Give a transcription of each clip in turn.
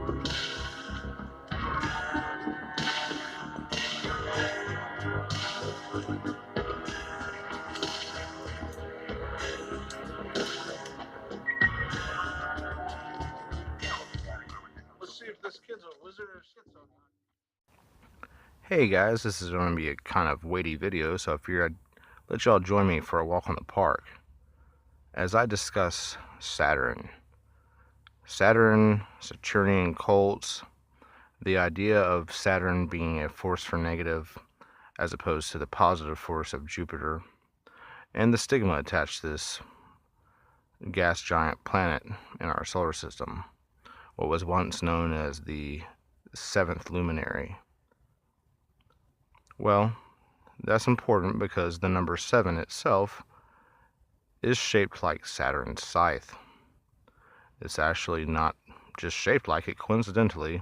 Let's see if this kid's a wizard or schizo. Hey guys, this is going to be a kind of weighty video, so if I'd let y'all join me for a walk on the park as I discuss Saturn, Saturnian cults, the idea of Saturn being a force for negative as opposed to the positive force of Jupiter, and the stigma attached to this gas giant planet in our solar system, what was once known as the seventh luminary. Well, that's important because the number 7 itself is shaped like Saturn's scythe. It's actually not just shaped like it, coincidentally,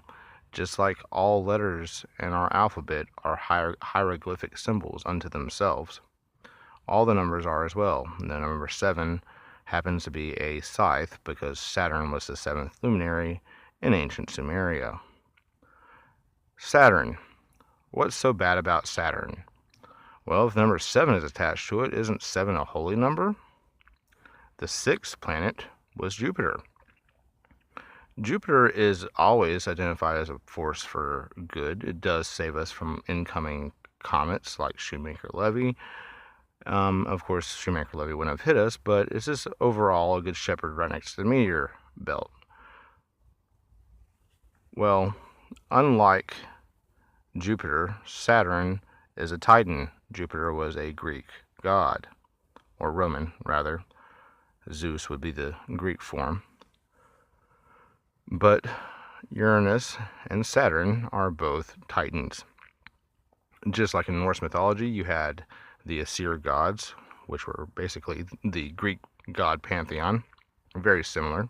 just like all letters in our alphabet are hieroglyphic symbols unto themselves. All the numbers are as well. The number 7 happens to be a scythe because Saturn was the 7th luminary in ancient Sumeria. Saturn. What's so bad about Saturn? Well, if the number 7 is attached to it, isn't 7 a holy number? The 6th planet was Jupiter. Jupiter is always identified as a force for good. It does save us from incoming comets like Shoemaker-Levy. Of course, Shoemaker-Levy wouldn't have hit us, but it's just overall a good shepherd right next to the meteor belt. Well, unlike Jupiter, Saturn is a Titan. Jupiter was a Greek god, or Roman, rather. Zeus would be the Greek form. But Uranus and Saturn are both Titans. Just like in Norse mythology, you had the Aesir gods, which were basically the Greek god pantheon, very similar.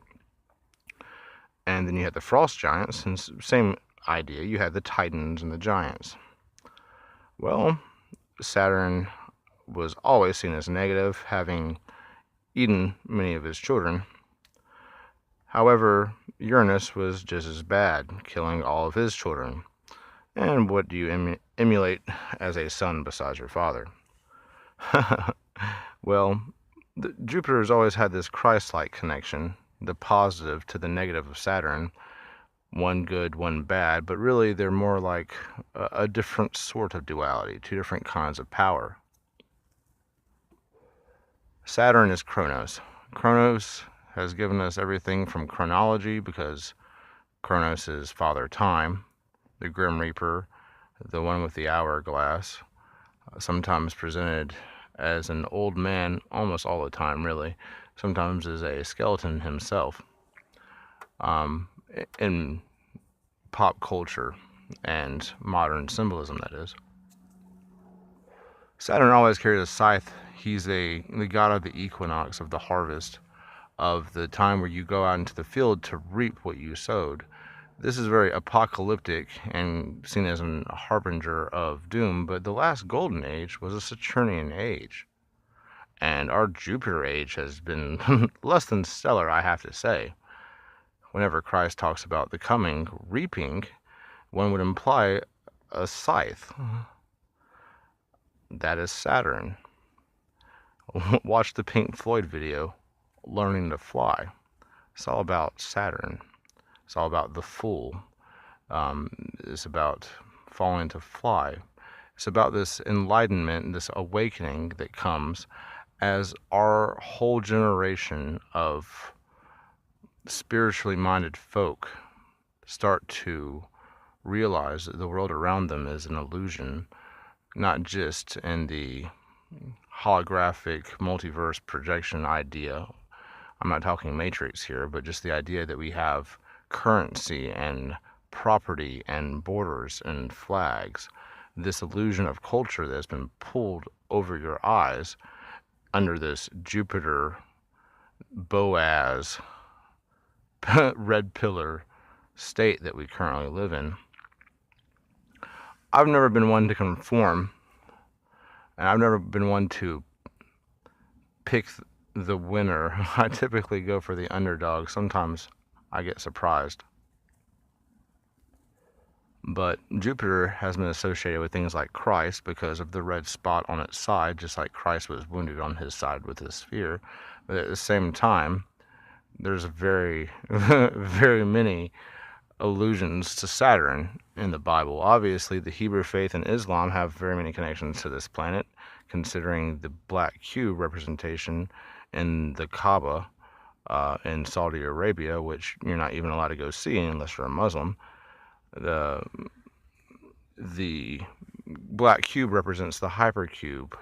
And then you had the frost giants, and same idea, you had the Titans and the giants. Well, Saturn was always seen as negative, having eaten many of his children. However, Uranus was just as bad, killing all of his children. And what do you emulate as a son besides your father? Well, Jupiter has always had this Christ-like connection, the positive to the negative of Saturn, one good, one bad, but really they're more like a different sort of duality, two different kinds of power. Saturn is Kronos. Kronos has given us everything from chronology, because Kronos is Father Time, the Grim Reaper, the one with the hourglass, sometimes presented as an old man, almost all the time, really, sometimes as a skeleton himself. In pop culture and modern symbolism, that is. Saturn always carries a scythe. He's the god of the equinox, of the harvest, of the time where you go out into the field to reap what you sowed. This is very apocalyptic and seen as a harbinger of doom, but the last golden age was a Saturnian age. And our Jupiter age has been less than stellar, I have to say. Whenever Christ talks about the coming reaping, one would imply a scythe. That is Saturn. Watch the Pink Floyd video, Learning to Fly. It's all about Saturn. It's all about the Fool. It's about falling to fly. It's about this enlightenment, this awakening that comes as our whole generation of spiritually minded folk start to realize that the world around them is an illusion, not just in the holographic multiverse projection idea. I'm not talking Matrix here, but just the idea that we have currency and property and borders and flags, this illusion of culture that's been pulled over your eyes under this Jupiter, Boaz, red pillar state that we currently live in. I've never been one to conform, and I've never been one to pick the winner. I typically go for the underdog. Sometimes I get surprised. But Jupiter has been associated with things like Christ because of the red spot on its side, just like Christ was wounded on his side with his spear. But at the same time, there's very, very many allusions to Saturn in the Bible. Obviously, the Hebrew faith and Islam have very many connections to this planet, considering the black cube representation in the Kaaba in Saudi Arabia, which you're not even allowed to go see unless you're a Muslim. The black cube represents the hypercube.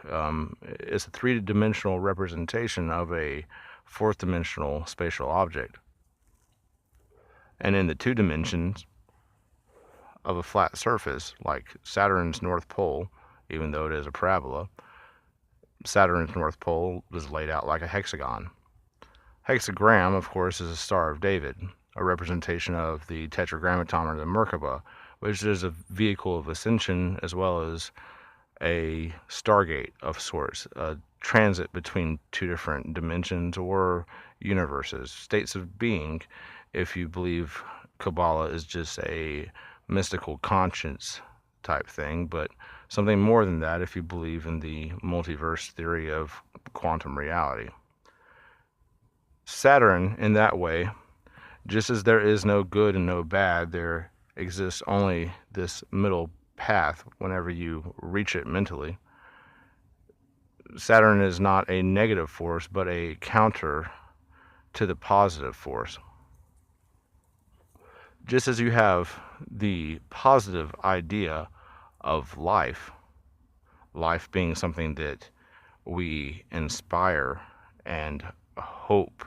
It's a three-dimensional representation of a fourth-dimensional spatial object. And in the two dimensions of a flat surface, like Saturn's North Pole, even though it is a parabola, Saturn's North Pole is laid out like a hexagon. Hexagram, of course, is a Star of David, a representation of the Tetragrammaton or the Merkaba, which is a vehicle of ascension as well as a stargate of sorts, a transit between two different dimensions or universes, states of being, if you believe Kabbalah is just a mystical conscience type thing, but something more than that if you believe in the multiverse theory of quantum reality. Saturn, in that way, just as there is no good and no bad, there exists only this middle path whenever you reach it mentally. Saturn is not a negative force, but a counter to the positive force. Just as you have the positive idea of life, life being something that we inspire and hope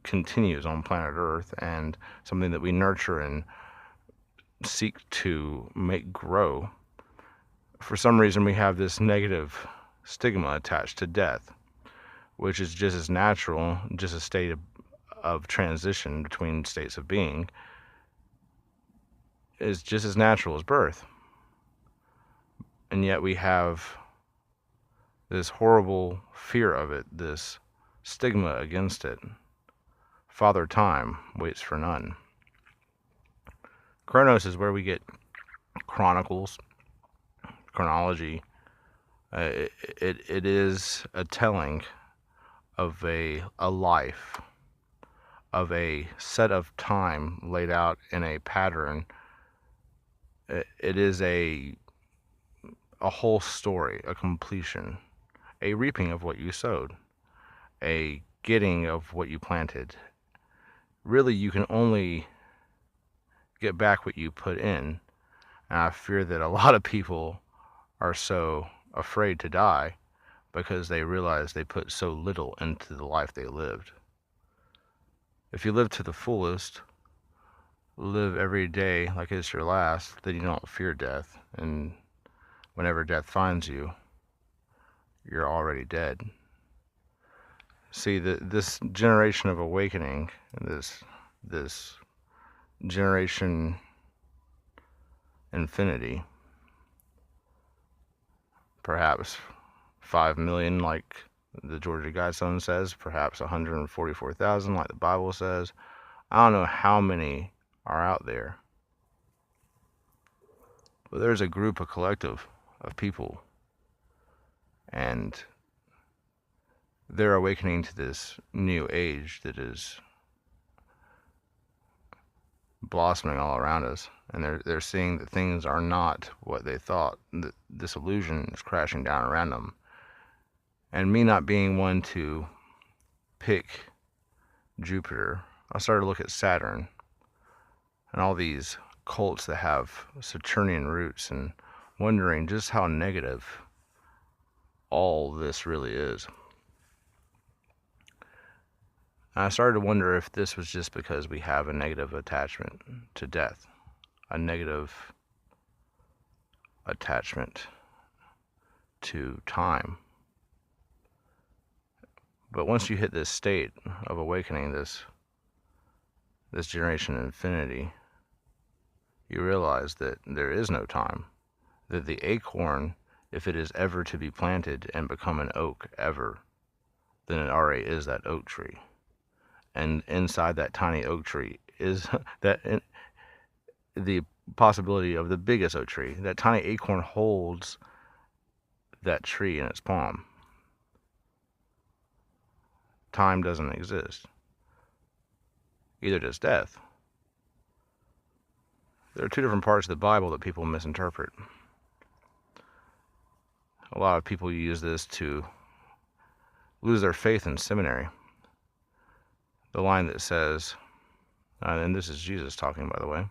continues on planet Earth, and something that we nurture and seek to make grow, for some reason we have this negative stigma attached to death, which is just as natural, just a state of transition between states of being, is just as natural as birth. And yet we have this horrible fear of it, this stigma against it. Father Time waits for none. Chronos is where we get chronicles, chronology. It is a telling of a life, of a set of time laid out in a pattern. It is a whole story, a completion, a reaping of what you sowed, a getting of what you planted. Really, you can only get back what you put in. And I fear that a lot of people are so afraid to die because they realize they put so little into the life they lived. If you live to the fullest, live every day like it's your last, then you don't fear death. And whenever death finds you, you're already dead. See, this generation of awakening, this generation infinity, perhaps 5 million like the Georgia Guidestone says, perhaps 144,000 like the Bible says. I don't know how many are out there, but there's a group, a collective of people, and they're awakening to this new age that is blossoming all around us, and they're seeing that things are not what they thought. That this illusion is crashing down around them. And me not being one to pick Jupiter, I started to look at Saturn and all these cults that have Saturnian roots, and wondering just how negative all this really is. And I started to wonder if this was just because we have a negative attachment to death, a negative attachment to time. But once you hit this state of awakening, this generation of infinity, you realize that there is no time, that the acorn, if it is ever to be planted and become an oak ever, then it already is that oak tree. And inside that tiny oak tree is that the possibility of the biggest oak tree. That tiny acorn holds that tree in its palm. Time doesn't exist. Either does death. There are two different parts of the Bible that people misinterpret. A lot of people use this to lose their faith in seminary. The line that says, and this is Jesus talking, by the way,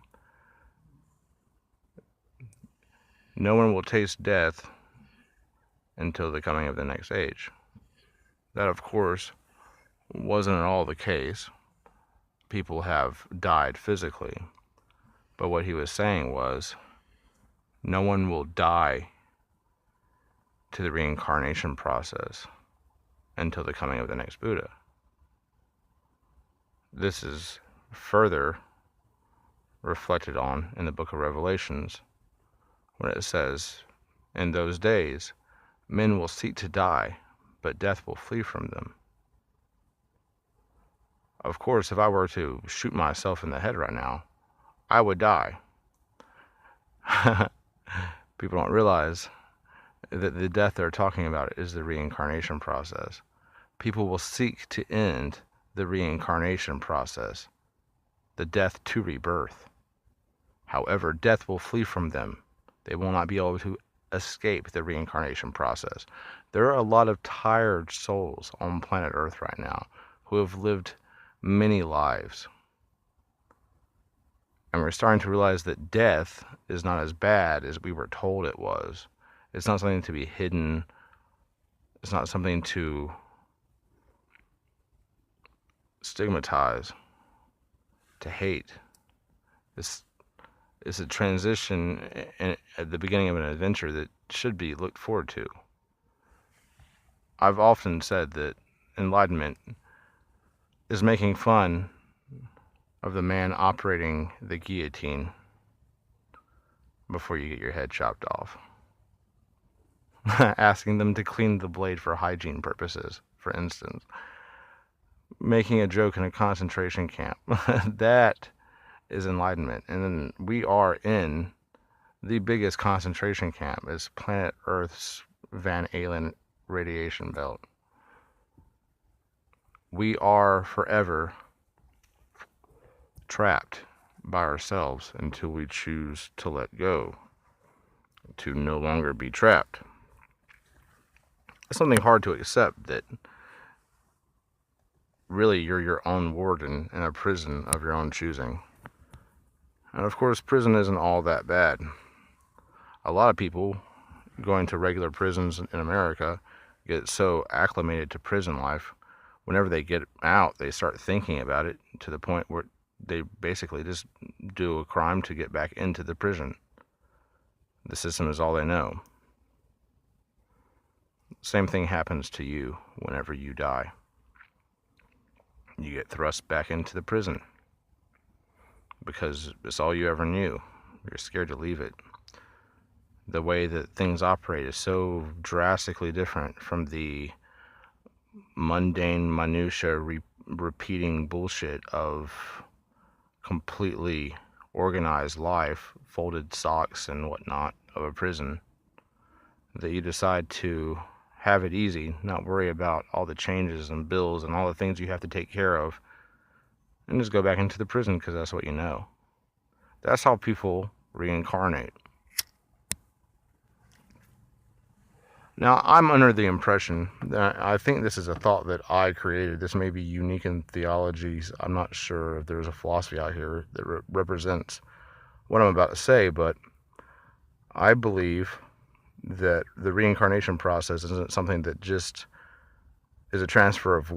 no one will taste death until the coming of the next age. That, of course, wasn't at all the case. People have died physically. But what he was saying was, no one will die to the reincarnation process until the coming of the next Buddha. This is further reflected on in the book of Revelations when it says, in those days, men will seek to die, but death will flee from them. Of course, if I were to shoot myself in the head right now, I would die. People don't realize that the death they're talking about is the reincarnation process. People will seek to end the reincarnation process, the death to rebirth. However, death will flee from them. They will not be able to escape the reincarnation process. There are a lot of tired souls on planet Earth right now who have lived many lives. And we're starting to realize that death is not as bad as we were told it was. It's not something to be hidden. It's not something to stigmatize, to hate. It's a transition at the beginning of an adventure that should be looked forward to. I've often said that enlightenment is making fun of the man operating the guillotine before you get your head chopped off. Asking them to clean the blade for hygiene purposes, for instance. Making a joke in a concentration camp. That is enlightenment. And then we are in the biggest concentration camp. Is planet Earth's Van Allen radiation belt. We are forever trapped by ourselves until we choose to let go, to no longer be trapped. It's something hard to accept that really you're your own warden in a prison of your own choosing. And of course, prison isn't all that bad. A lot of people going to regular prisons in America get so acclimated to prison life, whenever they get out, they start thinking about it to the point where they basically just do a crime to get back into the prison. The system is all they know. Same thing happens to you whenever you die. You get thrust back into the prison because it's all you ever knew. You're scared to leave it. The way that things operate is so drastically different from the mundane minutia repeating bullshit of completely organized life, folded socks and whatnot of a prison, that you decide to have it easy, not worry about all the changes and bills and all the things you have to take care of, and just go back into the prison because that's what you know. That's how people reincarnate. Now, I'm under the impression that I think this is a thought that I created. This may be unique in theologies. I'm not sure if there's a philosophy out here that represents what I'm about to say, but I believe that the reincarnation process isn't something that just is a transfer of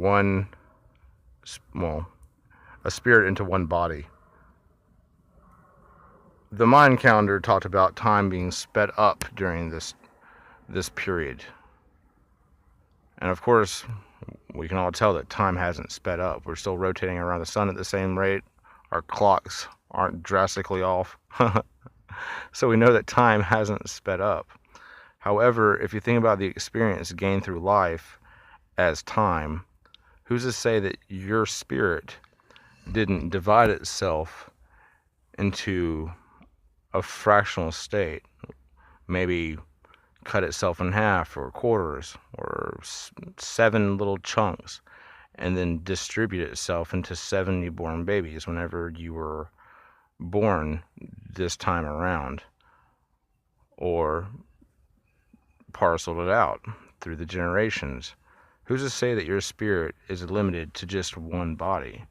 a spirit into one body. The Mayan calendar talked about time being sped up during this period. And of course, we can all tell that time hasn't sped up. We're still rotating around the sun at the same rate. Our clocks aren't drastically off. So we know that time hasn't sped up. However, if you think about the experience gained through life as time, who's to say that your spirit didn't divide itself into a fractional state, maybe cut itself in half or quarters or 7 little chunks, and then distribute itself into 7 newborn babies whenever you were born this time around, or parceled it out through the generations. Who's to say that your spirit is limited to just one body?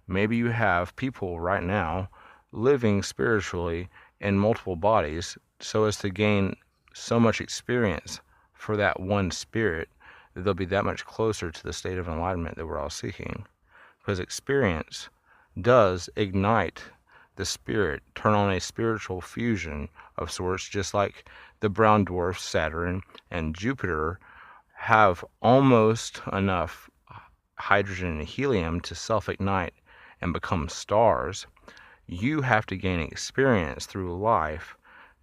Maybe you have people right now living spiritually in multiple bodies so as to gain so much experience for that one spirit that they'll be that much closer to the state of enlightenment that we're all seeking. Because experience does ignite the spirit, turn on a spiritual fusion of sorts, just like the brown dwarfs Saturn and Jupiter have almost enough hydrogen and helium to self-ignite and become stars. You have to gain experience through life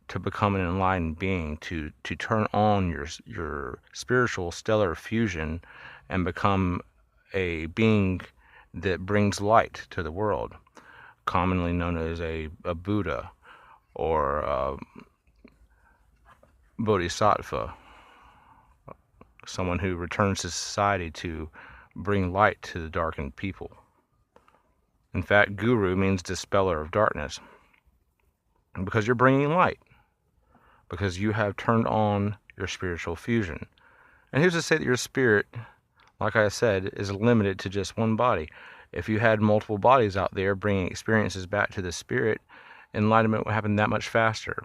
to become an enlightened being, to turn on your spiritual stellar fusion and become a being that brings light to the world, commonly known as a Buddha or a Bodhisattva, someone who returns to society to bring light to the darkened people. In fact, guru means dispeller of darkness, because you're bringing light, because you have turned on your spiritual fusion. And who's to say that your spirit, like I said, is limited to just one body? If you had multiple bodies out there bringing experiences back to the spirit, enlightenment would happen that much faster.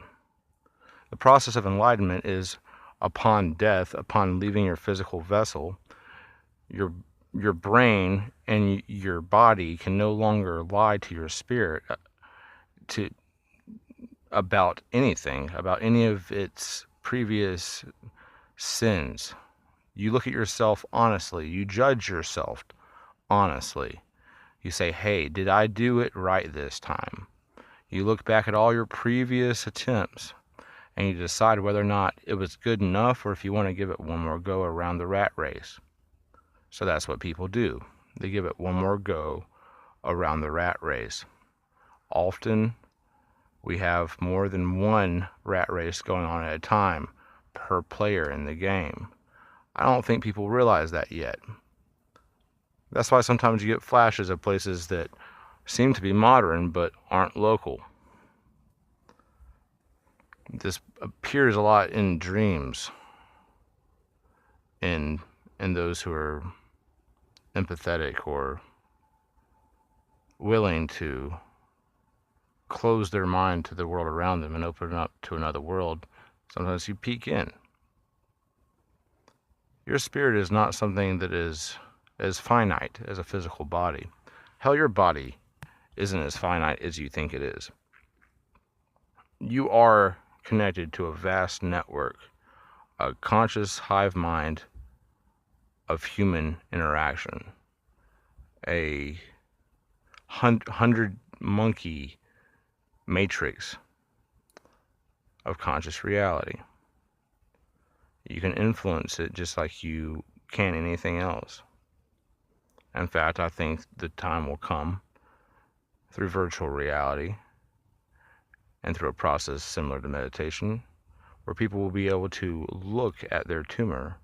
The process of enlightenment is upon death, upon leaving your physical vessel, your brain and your body can no longer lie to your spirit about anything, about any of its previous sins. You look at yourself honestly. You judge yourself honestly. You say, hey, did I do it right this time? You look back at all your previous attempts and you decide whether or not it was good enough, or if you want to give it one more go around the rat race. So that's what people do. They give it one more go around the rat race. Often we have more than one rat race going on at a time per player in the game. I don't think people realize that yet. That's why sometimes you get flashes of places that seem to be modern but aren't local. This appears a lot in dreams, in those who are empathetic or willing to close their mind to the world around them and open up to another world. Sometimes you peek in. Your spirit is not something that is as finite as a physical body. Hell, your body isn't as finite as you think it is. You are connected to a vast network, a conscious hive mind of human interaction, a 100 monkey matrix of conscious reality. You can influence it just like you can anything else. In fact, I think the time will come through virtual reality and through a process similar to meditation, where people will be able to look at their tumor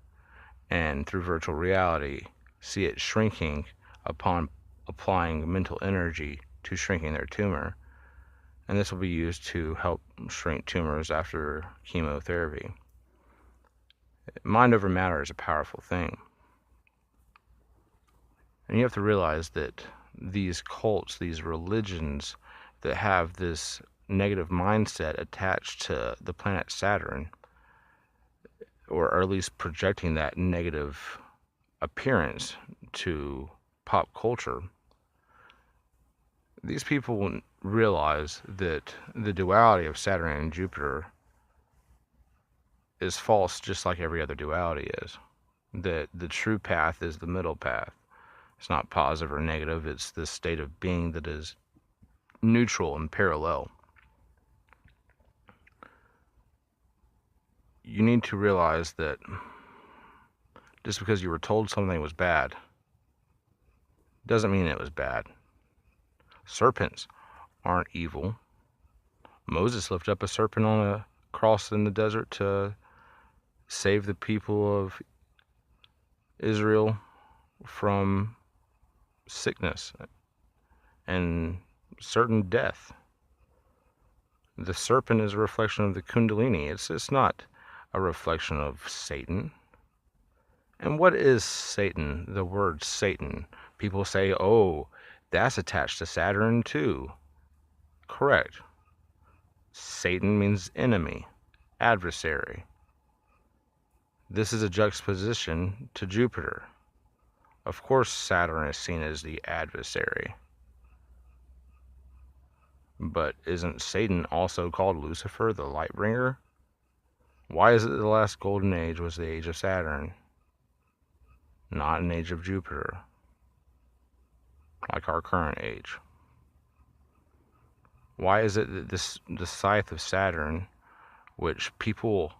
and through virtual reality see it shrinking upon applying mental energy to shrinking their tumor. And this will be used to help shrink tumors after chemotherapy. Mind over matter is a powerful thing. And you have to realize that these cults, these religions that have this negative mindset attached to the planet Saturn, or at least projecting that negative appearance to pop culture, these people realize that the duality of Saturn and Jupiter is false, just like every other duality is. That the true path is the middle path. It's not positive or negative, it's this state of being that is neutral and parallel. You need to realize that just because you were told something was bad doesn't mean it was bad. Serpents aren't evil. Moses lifted up a serpent on a cross in the desert to save the people of Israel from sickness and certain death. The serpent is a reflection of the Kundalini. It's not a reflection of Satan. And what is Satan? The word Satan. People say, oh, that's attached to Saturn too. Correct. Satan means enemy, adversary. This is a juxtaposition to Jupiter. Of course, Saturn is seen as the adversary. But isn't Satan also called Lucifer, the light bringer? Why is it the last golden age was the age of Saturn, not an age of Jupiter, like our current age? Why is it that the scythe of Saturn, which people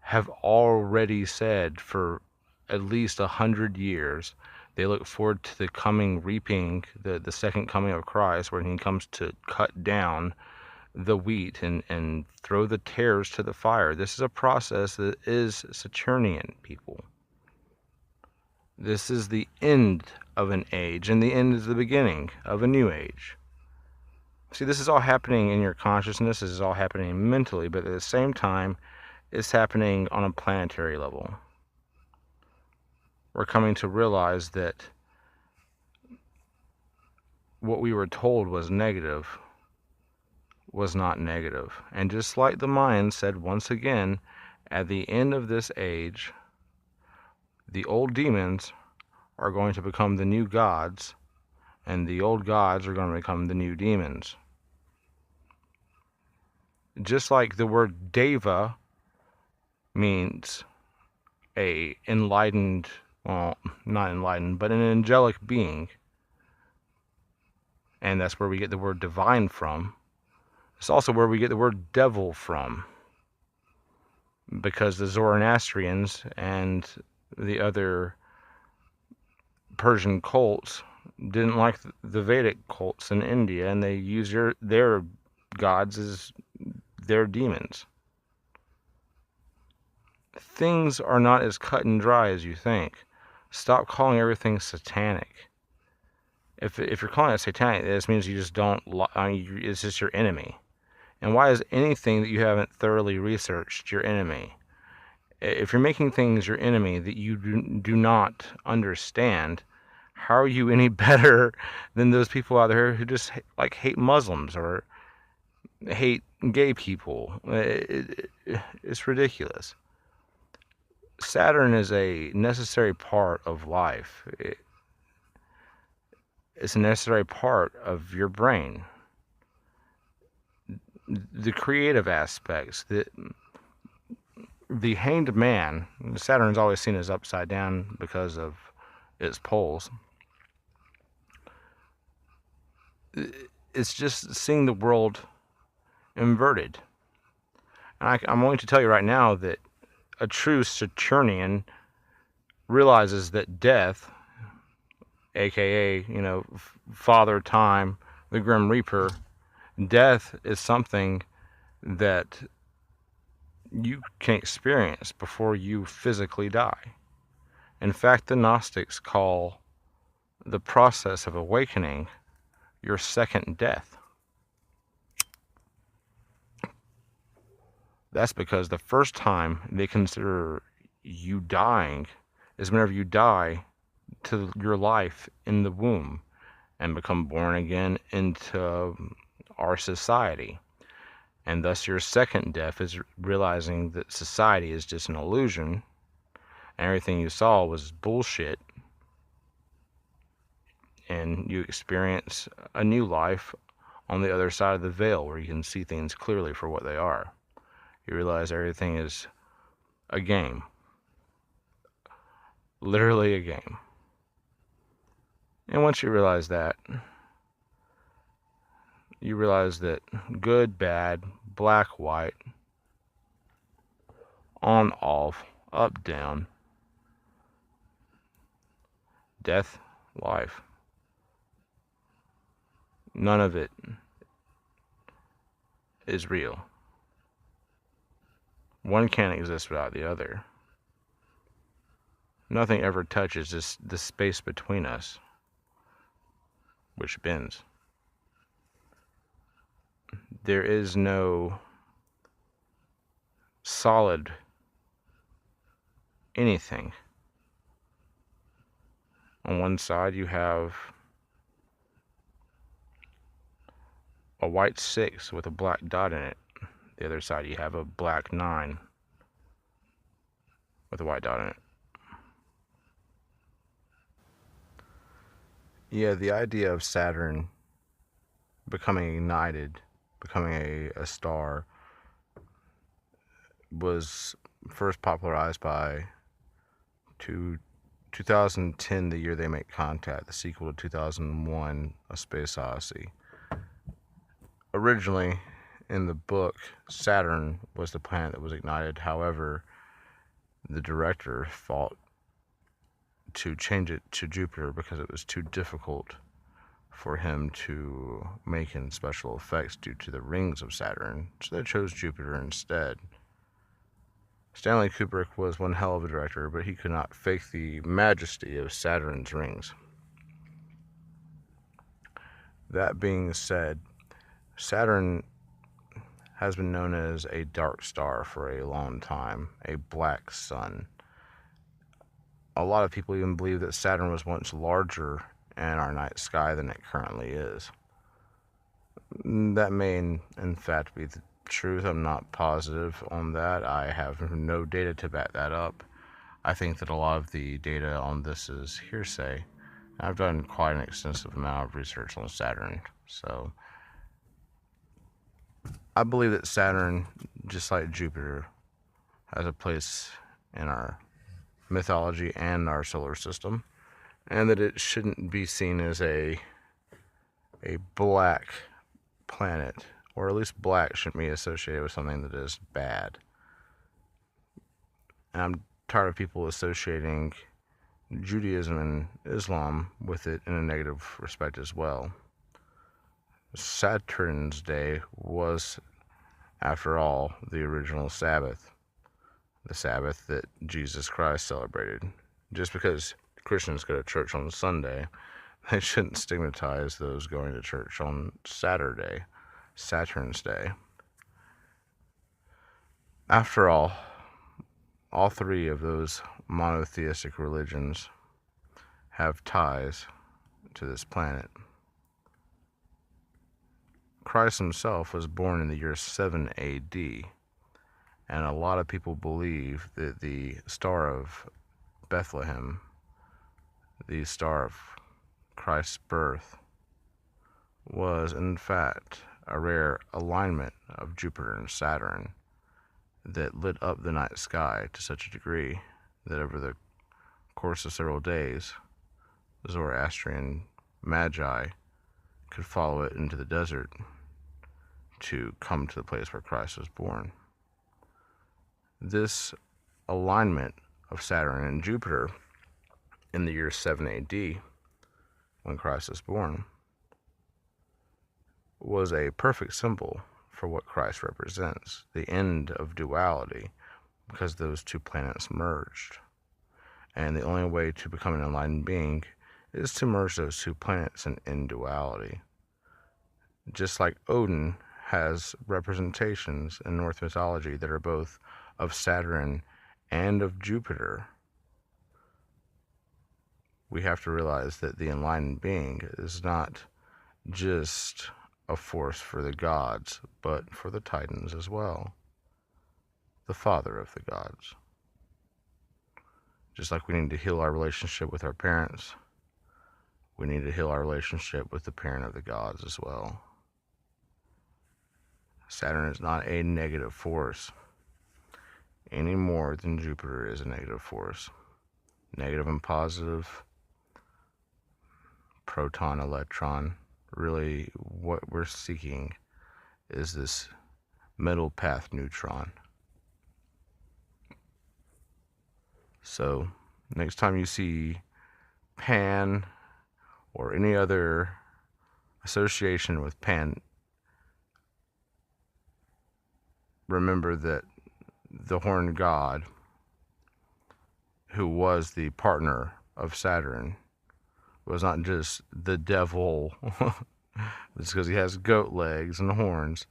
have already said for at least 100 years, they look forward to the coming reaping, the second coming of Christ, when he comes to cut down the wheat and throw the tares to the fire. This is a process that is Saturnian, people. This is the end of an age, and the end is the beginning of a new age. See, this is all happening in your consciousness, this is all happening mentally, but at the same time, it's happening on a planetary level. We're coming to realize that what we were told was negative was not negative. And just like the Mayans said once again, at the end of this age, the old demons are going to become the new gods, and the old gods are going to become the new demons. Just like the word Deva means a enlightened, well, not enlightened, but an angelic being, and that's where we get the word divine from. It's also where we get the word devil from, because the Zoroastrians and the other Persian cults didn't like the Vedic cults in India, and they used their gods as their demons. Things are not as cut and dry as you think. Stop calling everything satanic. If you're calling it satanic, this means you just don't. It's just your enemy. And why is anything that you haven't thoroughly researched your enemy? If you're making things your enemy that you do not understand, how are you any better than those people out there who just hate Muslims or hate gay people? It's ridiculous. Saturn is a necessary part of life. It's a necessary part of your brain. The creative aspects, the hanged man. Saturn's always seen as upside down because of its poles. It's just seeing the world inverted. And I'm going to tell you right now that a true Saturnian realizes that death, aka, Father Time, the Grim Reaper, death is something that you can experience before you physically die. In fact, the Gnostics call the process of awakening your second death. That's because the first time they consider you dying is whenever you die to your life in the womb and become born again into our society. And thus your second death is realizing that society is just an illusion and everything you saw was bullshit, and you experience a new life on the other side of the veil where you can see things clearly for what they are. You realize everything is a game. Literally a game. And once you realize that, you realize that good, bad, black, white, on, off, up, down, death, life, none of it is real. One can't exist without the other. Nothing ever touches this space between us, which bends. There is no solid anything. On one side you have a white 6 with a black dot in it. The other side you have a black 9 with a white dot in it. Yeah, the idea of Saturn becoming ignited, becoming a star, was first popularized by 2010, the year they make contact, the sequel to 2001, A Space Odyssey. Originally, in the book, Saturn was the planet that was ignited. However, the director thought to change it to Jupiter because it was too difficult for him to make in special effects due to the rings of Saturn, so they chose Jupiter instead. Stanley Kubrick was one hell of a director, but he could not fake the majesty of Saturn's rings. That being said, Saturn has been known as a dark star for a long time, a black sun. A lot of people even believe that Saturn was once larger in our night sky than it currently is. That may in fact be the truth. I'm not positive on that. I have no data to back that up. I think that a lot of the data on this is hearsay. I've done quite an extensive amount of research on Saturn, so I believe that Saturn, just like Jupiter, has a place in our mythology and our solar system, and that it shouldn't be seen as a black planet, or at least black shouldn't be associated with something that is bad. And I'm tired of people associating Judaism and Islam with it in a negative respect as well. Saturn's Day was, after all, the original Sabbath, the Sabbath that Jesus Christ celebrated. Just because Christians go to church on Sunday, they shouldn't stigmatize those going to church on Saturday, Saturn's Day. After all three of those monotheistic religions have ties to this planet. Christ himself was born in the year 7 AD, and a lot of people believe that the Star of Bethlehem, the star of Christ's birth, was in fact a rare alignment of Jupiter and Saturn that lit up the night sky to such a degree that over the course of several days, the Zoroastrian magi could follow it into the desert to come to the place where Christ was born. This alignment of Saturn and Jupiter in the year 7 AD, when Christ was born, was a perfect symbol for what Christ represents, the end of duality, because those two planets merged. And the only way to become an enlightened being is to merge those two planets in duality. Just like Odin has representations in Norse mythology that are both of Saturn and of Jupiter, we have to realize that the enlightened being is not just a force for the gods, but for the Titans as well, the father of the gods. Just like we need to heal our relationship with our parents, we need to heal our relationship with the parent of the gods as well. Saturn is not a negative force any more than Jupiter is a negative force. Negative and positive, proton, electron. Really, what we're seeking is this middle path neutron. So, next time you see Pan or any other association with Pan, remember that the horned god, who was the partner of Saturn, was not just the devil just because he has goat legs and horns.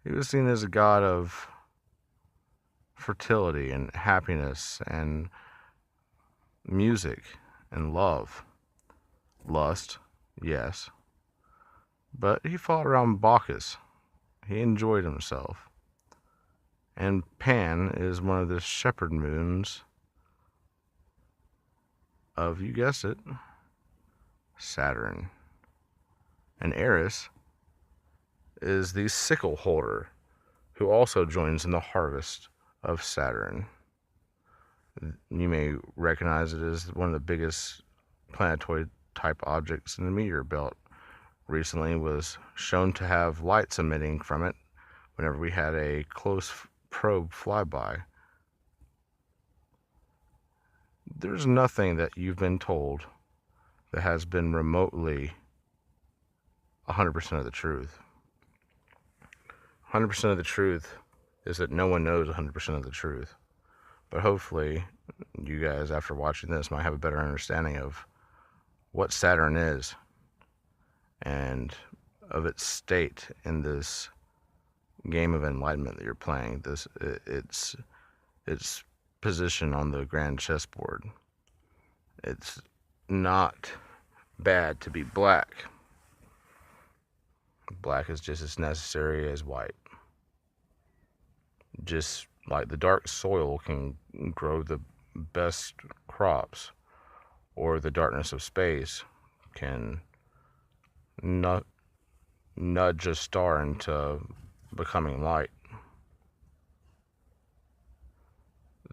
He was seen as a god of fertility and happiness and music and love. Lust, yes. But he fought around Bacchus. He enjoyed himself. And Pan is one of the shepherd moons of, you guessed it, Saturn. And Eris is the sickle holder, who also joins in the harvest of Saturn. You may recognize it as one of the biggest planetoid type objects in the meteor belt. Recently was shown to have lights emitting from it whenever we had a close probe flyby. There's nothing that you've been told that has been remotely 100% of the truth. 100% of the truth is that no one knows 100% of the truth. But hopefully, you guys, after watching this, might have a better understanding of what Saturn is and of its state in this game of enlightenment that you're playing. Its position on the grand chessboard. It's not bad to be black. Black is just as necessary as white. Just like the dark soil can grow the best crops, or the darkness of space can nudge a star into becoming light.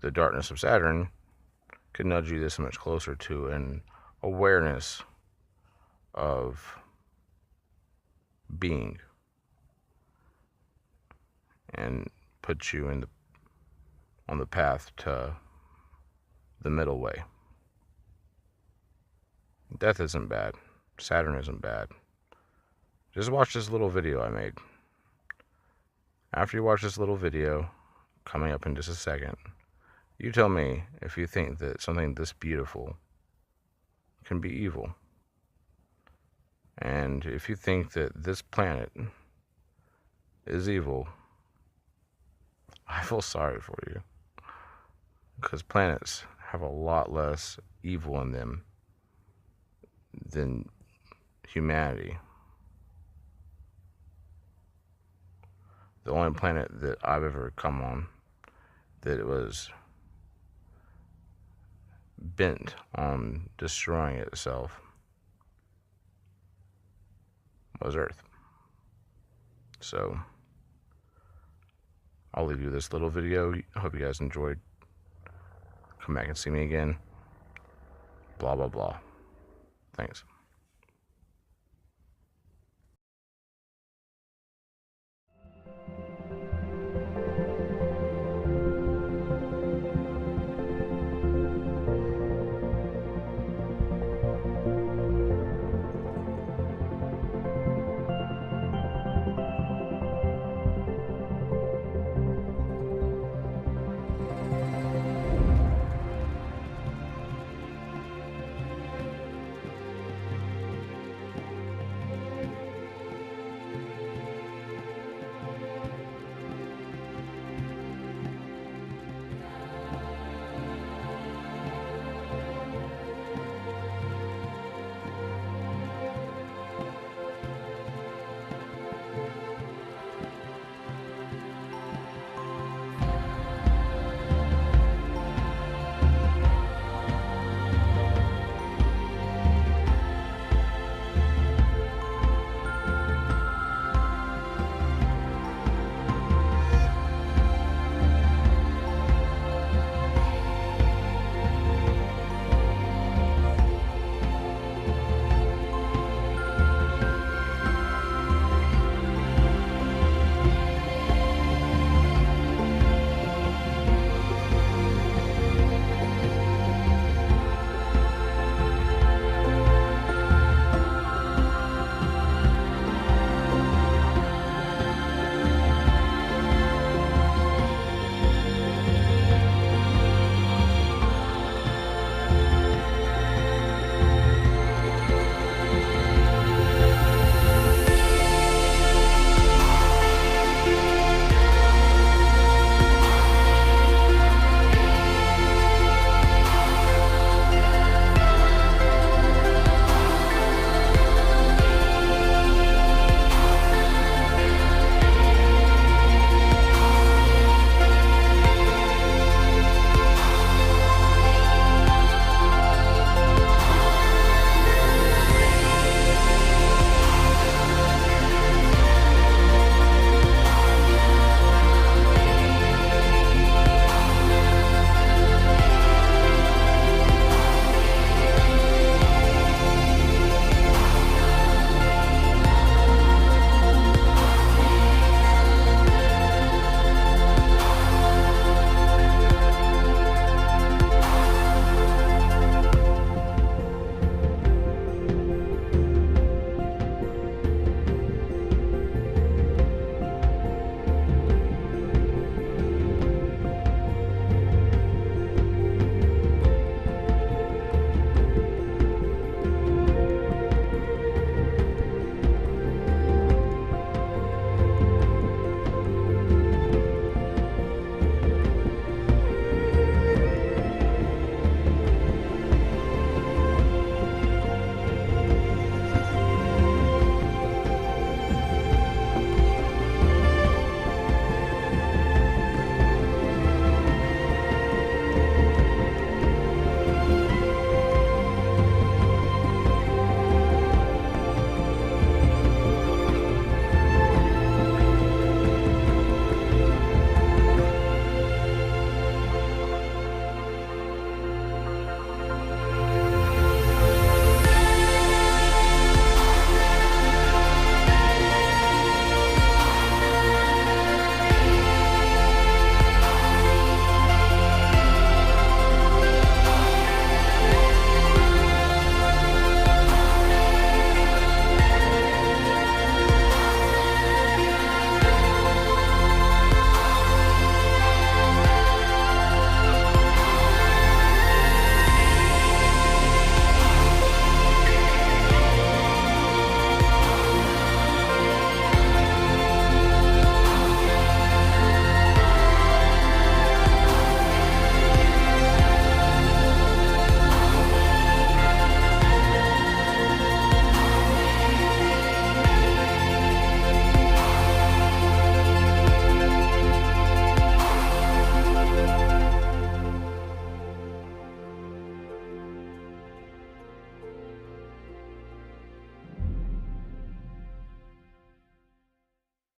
The darkness of Saturn can nudge you this much closer to an awareness of being, and put you on the path to the middle way. Death isn't bad. Saturn isn't bad. Just watch this little video I made. After you watch this little video, coming up in just a second, you tell me if you think that something this beautiful can be evil. And if you think that this planet is evil, I feel sorry for you. Because planets have a lot less evil in them than humanity. The only planet that I've ever come on that it was bent on destroying itself was Earth. So I'll leave you this little video. I hope you guys enjoyed. Come back and see me again. Blah, blah, blah. Thanks.